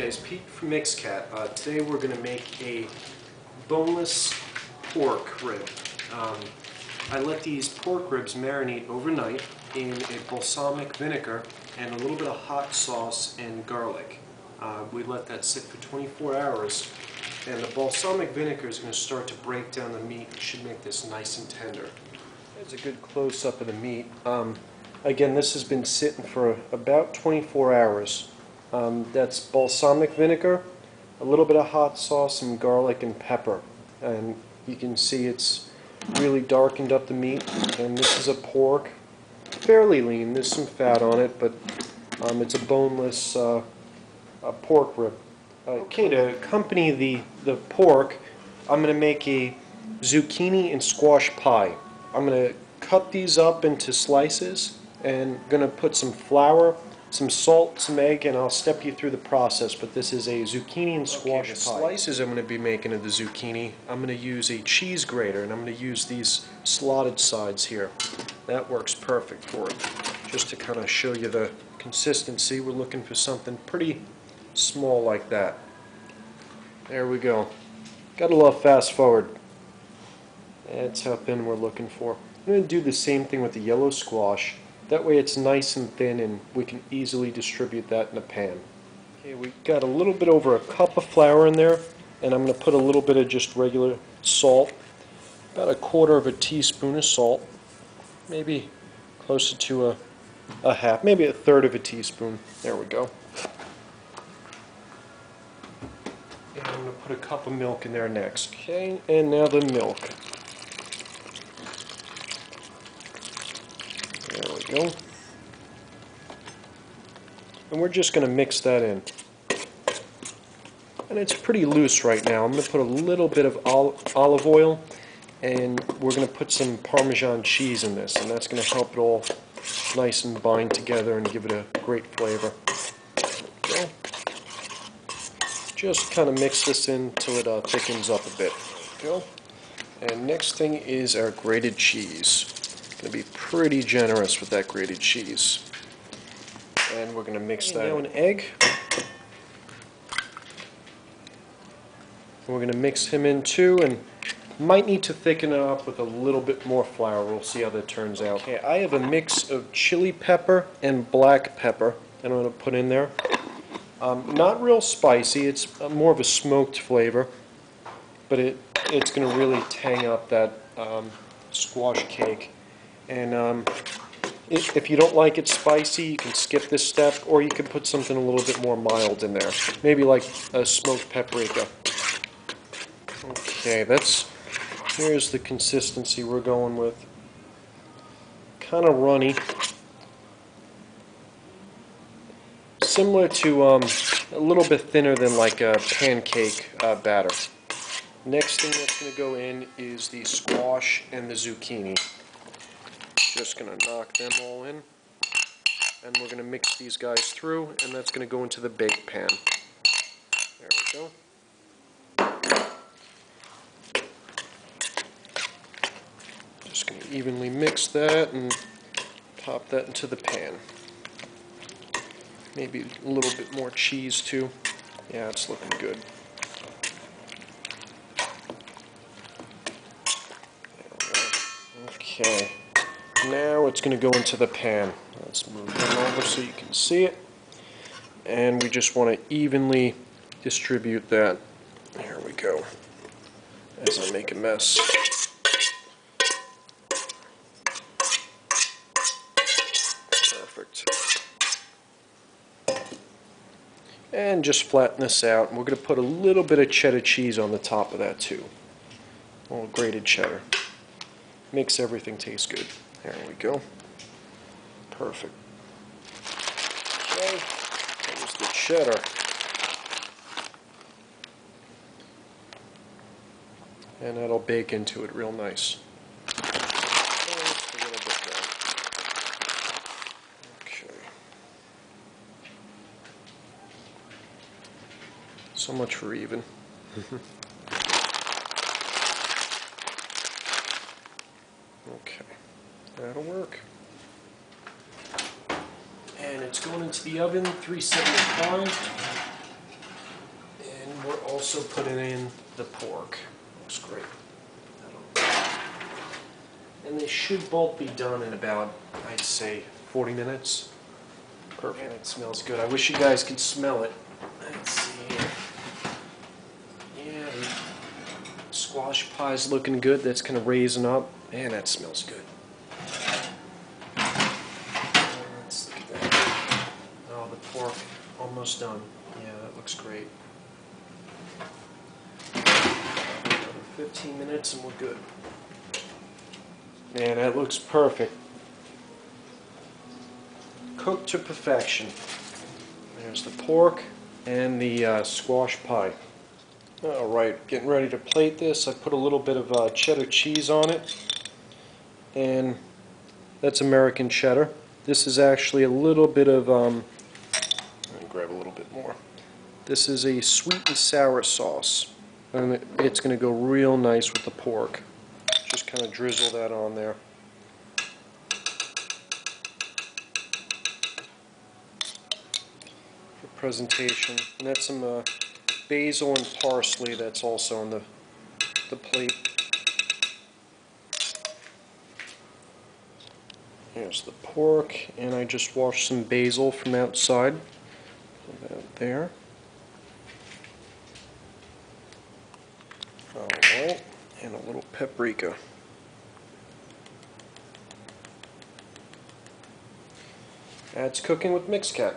guys, Pete from MixCat. Today we're going to make a boneless pork rib. I let these pork ribs marinate overnight in a balsamic vinegar and a little bit of hot sauce and garlic. We let that sit for 24 hours, and the balsamic vinegar is going to start to break down the meat. It should make this nice and tender. Here's a good close-up of the meat. Again, this has been sitting for about 24 hours. That's balsamic vinegar, a little bit of hot sauce, some garlic and pepper. And you can see it's really darkened up the meat. And this is a pork, fairly lean. There's some fat on it, but it's a boneless pork rib. Okay, to accompany the pork, I'm going to make a zucchini and squash pie. I'm going to cut these up into slices and going to put some flour, some salt, some egg, and I'll step you through the process, but this is a zucchini and squash pie. The slices I'm going to be making of the zucchini, I'm going to use a cheese grater, and I'm going to use these slotted sides here. That works perfect for it. Just to kind of show you the consistency, we're looking for something pretty small like that. There we go. Got a little fast forward. That's how thin we're looking for. I'm going to do the same thing with the yellow squash. That way it's nice and thin and we can easily distribute that in a pan. Okay, we got a little bit over a cup of flour in there, and I'm going to put a little bit of just regular salt, about a quarter of a teaspoon of salt, maybe closer to a half, maybe a third of a teaspoon. There we go. And I'm going to put a cup of milk in there next. Okay, and now the milk. There we go. And we're just going to mix that in. And it's pretty loose right now. I'm going to put a little bit of olive oil, and we're going to put some Parmesan cheese in this, and that's going to help it all nice and bind together and give it a great flavor. There we go. Just kind of mix this in until it thickens up a bit. There we go. And next thing is our grated cheese. Going to be pretty generous with that grated cheese. And we're going to mix that in. Now an egg. We're going to mix him in too, and might need to thicken it up with a little bit more flour. We'll see how that turns out. Okay, I have a mix of chili pepper and black pepper that I'm going to put in there. Not real spicy, it's more of a smoked flavor, but it's going to really tang up that squash cake. And if you don't like it spicy, you can skip this step, or you can put something a little bit more mild in there. Maybe like a smoked paprika. Okay, here's the consistency we're going with. Kind of runny. Similar to a little bit thinner than like a pancake batter. Next thing that's going to go in is the squash and the zucchini. Just going to knock them all in, and we're going to mix these guys through, and that's going to go into the bake pan. There we go. Just going to evenly mix that and pop that into the pan. Maybe a little bit more cheese too. Yeah, it's looking good. There we go. Okay. Now it's going to go into the pan. Let's move them over so you can see it. And we just want to evenly distribute that. Here we go. As I make a mess. Perfect. And just flatten this out. And we're going to put a little bit of cheddar cheese on the top of that too. A little grated cheddar. Makes everything taste good. There we go. Perfect. Okay, there's the cheddar. And that'll bake into it real nice. Just a little bit more. Okay. So much for even. Okay. That'll work. And it's going into the oven, 375. also putting in the pork. Looks great. And they should both be done in about, I'd say, 40 minutes. Perfect. It smells good. I wish you guys could smell it. Let's see here. Yeah, the squash pie's looking good. That's kind of raising up. Man, that smells good. Let's look at that. Oh, the pork almost done. Yeah, that looks great. Another 15 minutes and we're good. Man, that looks perfect. Cooked to perfection. There's the pork and the squash pie. Alright, getting ready to plate this. I put a little bit of cheddar cheese on it. And that's American cheddar. This is actually a little bit of, let me grab a little bit more. This is a sweet and sour sauce. And it's going to go real nice with the pork. Just kind of drizzle that on there. For presentation. And that's some basil and parsley that's also on the plate. Here's the pork, and I just washed some basil from outside. Put that there. Alright, and a little paprika. That's cooking with Mixcat.